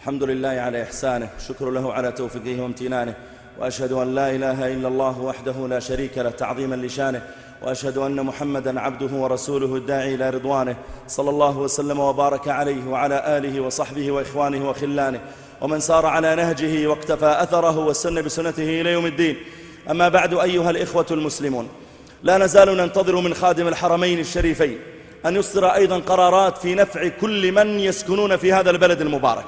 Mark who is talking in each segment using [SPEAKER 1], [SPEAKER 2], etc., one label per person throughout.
[SPEAKER 1] الحمد لله على إحسانه، شكر له على توفيقه وامتنانه، وأشهد أن لا إله إلا الله وحده لا شريك له تعظيما لشانه، وأشهد أن محمدا عبده ورسوله الداعي إلى رضوانه، صلى الله وسلم وبارك عليه وعلى آله وصحبه وإخوانه وخلانه ومن سار على نهجه واقتفى أثره واستنى بسنته إلى يوم الدين. أما بعد، أيها الإخوة المسلمون، لا نزال ننتظر من خادم الحرمين الشريفين أن يصدر أيضا قرارات في نفع كل من يسكنون في هذا البلد المبارك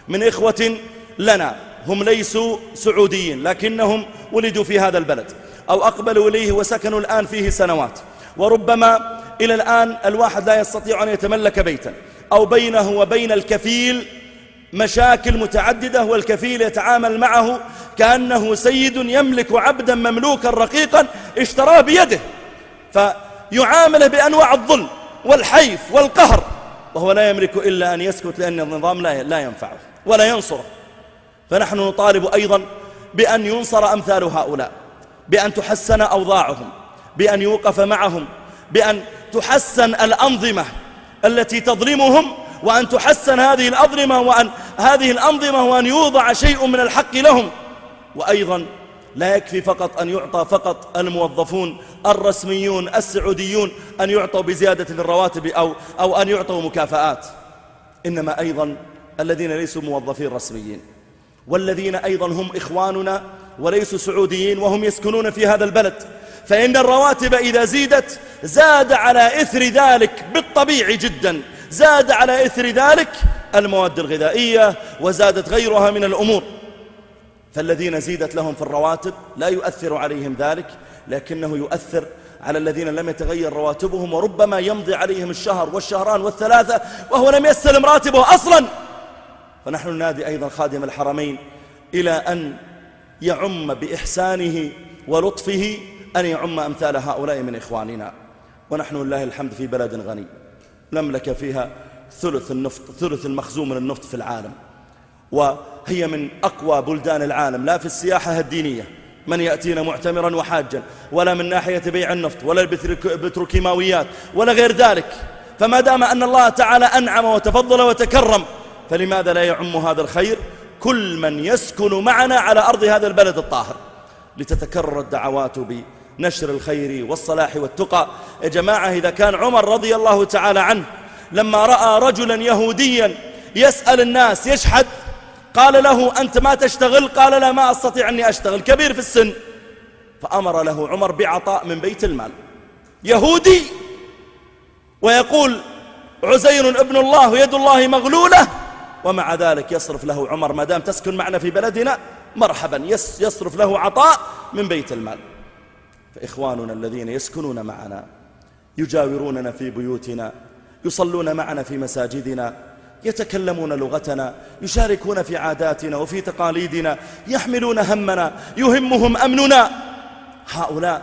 [SPEAKER 1] من إخوة لنا هم ليسوا سعوديين لكنهم ولدوا في هذا البلد أو أقبلوا إليه وسكنوا الآن فيه سنوات، وربما إلى الآن الواحد لا يستطيع أن يتملك بيتا، أو بينه وبين الكفيل مشاكل متعددة، والكفيل يتعامل معه كأنه سيد يملك عبدا مملوكا رقيقا اشتراه بيده، فيعامله بأنواع الظلم والحيف والقهر، وهو لا يملك إلا أن يسكت لأن النظام لا ينفعه ولا ينصره. فنحن نطالب أيضا بأن ينصر أمثال هؤلاء، بأن تحسن أوضاعهم، بأن يوقف معهم، بأن تحسن الأنظمة التي تظلمهم، وأن تحسن هذه الأنظمة وأن يوضع شيء من الحق لهم. وأيضا لا يكفي فقط أن يعطى فقط الموظفون الرسميون السعوديون أن يعطوا بزيادة الرواتب أو أن يعطوا مكافآت، إنما أيضا الذين ليسوا موظفين رسميين، والذين أيضا هم إخواننا وليسوا سعوديين وهم يسكنون في هذا البلد، فإن الرواتب إذا زيدت زاد على إثر ذلك بالطبيعي جدا، زاد على إثر ذلك المواد الغذائية وزادت غيرها من الأمور. فالذين زيدت لهم في الرواتب لا يؤثر عليهم ذلك، لكنه يؤثر على الذين لم يتغير رواتبهم، وربما يمضي عليهم الشهر والشهران والثلاثة وهو لم يستلم راتبه أصلا. فنحن ننادي أيضا خادم الحرمين إلى أن يعم بإحسانه ولطفه أن يعم أمثال هؤلاء من إخواننا. ونحن لله الحمد في بلد غني، مملكة فيها ثلث المخزون من النفط في العالم، وهي من أقوى بلدان العالم، لا في السياحة الدينية من يأتينا معتمرا وحاجا، ولا من ناحية بيع النفط ولا البتروكيماويات ولا غير ذلك. فما دام أن الله تعالى أنعم وتفضل وتكرم، فلماذا لا يعم هذا الخير كل من يسكن معنا على أرض هذا البلد الطاهر، لتتكرر الدعوات بنشر الخير والصلاح والتقى. يا جماعة، إذا كان عمر رضي الله تعالى عنه لما رأى رجلا يهوديا يسأل الناس يشحد، قال له: أنت ما تشتغل؟ قال: لا، ما أستطيع أني أشتغل، كبير في السن. فأمر له عمر بعطاء من بيت المال، يهودي ويقول عزير ابن الله ويد الله مغلولة، ومع ذلك يصرف له عمر: ما دام تسكن معنا في بلدنا مرحبا، يصرف له عطاء من بيت المال. فإخواننا الذين يسكنون معنا يجاوروننا في بيوتنا، يصلون معنا في مساجدنا، يتكلمون لغتنا، يشاركون في عاداتنا وفي تقاليدنا، يحملون همنا، يهمهم أمننا، هؤلاء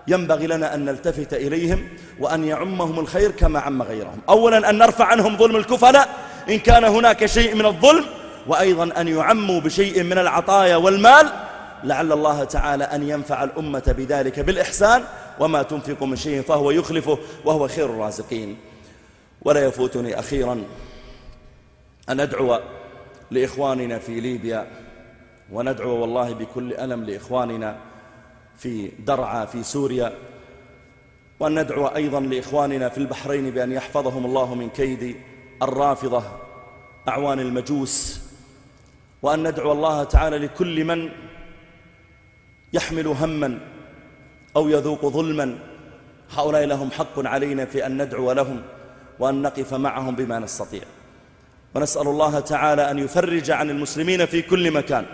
[SPEAKER 1] ينبغي لنا أن نلتفت إليهم وأن يعمهم الخير كما عم غيرهم. أولا أن نرفع عنهم ظلم الكفلاء إن كان هناك شيء من الظلم، وأيضا أن يعموا بشيء من العطايا والمال، لعل الله تعالى أن ينفع الأمة بذلك بالإحسان، وما تنفق من شيء فهو يخلفه وهو خير الرازقين. ولا يفوتني أخيرا أن أدعو لإخواننا في ليبيا، وندعو والله بكل ألم لإخواننا في درعا في سوريا، وأن ندعو أيضا لإخواننا في البحرين بأن يحفظهم الله من كيد الرافضة أعوان المجوس، وأن ندعو الله تعالى لكل من يحمل هما أو يذوق ظلما، هؤلاء لهم حق علينا في أن ندعو لهم وأن نقف معهم بما نستطيع. ونسأل الله تعالى أن يفرج عن المسلمين في كل مكان،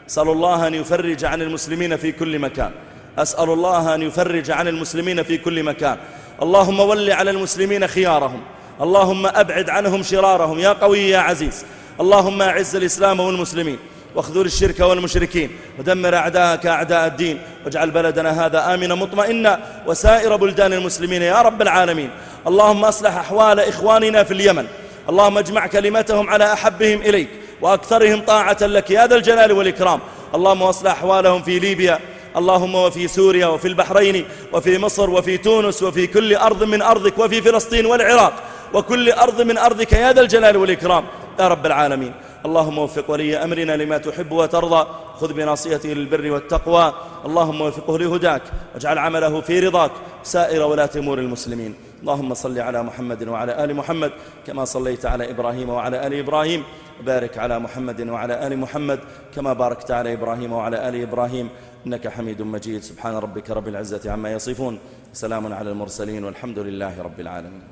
[SPEAKER 1] أسأل الله أن يفرج عن المسلمين في كل مكان، أسأل الله أن يفرج عن المسلمين في كل مكان. اللهم ول على المسلمين خيارهم، اللهم أبعد عنهم شرارهم يا قوي يا عزيز. اللهم أعز الإسلام والمسلمين، واخذل الشرك والمشركين، ودمر أعداءك أعداء الدين، واجعل بلدنا هذا آمنا مطمئنا وسائر بلدان المسلمين يا رب العالمين. اللهم أصلح أحوال إخواننا في اليمن، اللهم اجمع كلمتهم على أحبهم إليك وأكثرهم طاعة لك يا ذا الجلال والإكرام. اللهم أصلح أحوالهم في ليبيا، اللهم وفي سوريا وفي البحرين وفي مصر وفي تونس وفي كل أرض من أرضك، وفي فلسطين والعراق وكل أرض من أرضك يا ذا الجلال والإكرام يا رب العالمين. اللهم وفق ولي أمرنا لما تحب وترضى، خذ بناصيته للبر والتقوى، اللهم وفقه لهداك واجعل عمله في رضاك، سائر ولاة أمور المسلمين. اللهم صل على محمد وعلى آل محمد كما صليت على إبراهيم وعلى آل إبراهيم، بارك على محمد وعلى آل محمد كما باركت على إبراهيم وعلى آل إبراهيم إنك حميد مجيد. سبحان ربك رب العزة عما يصفون، سلام على المرسلين والحمد لله رب العالمين.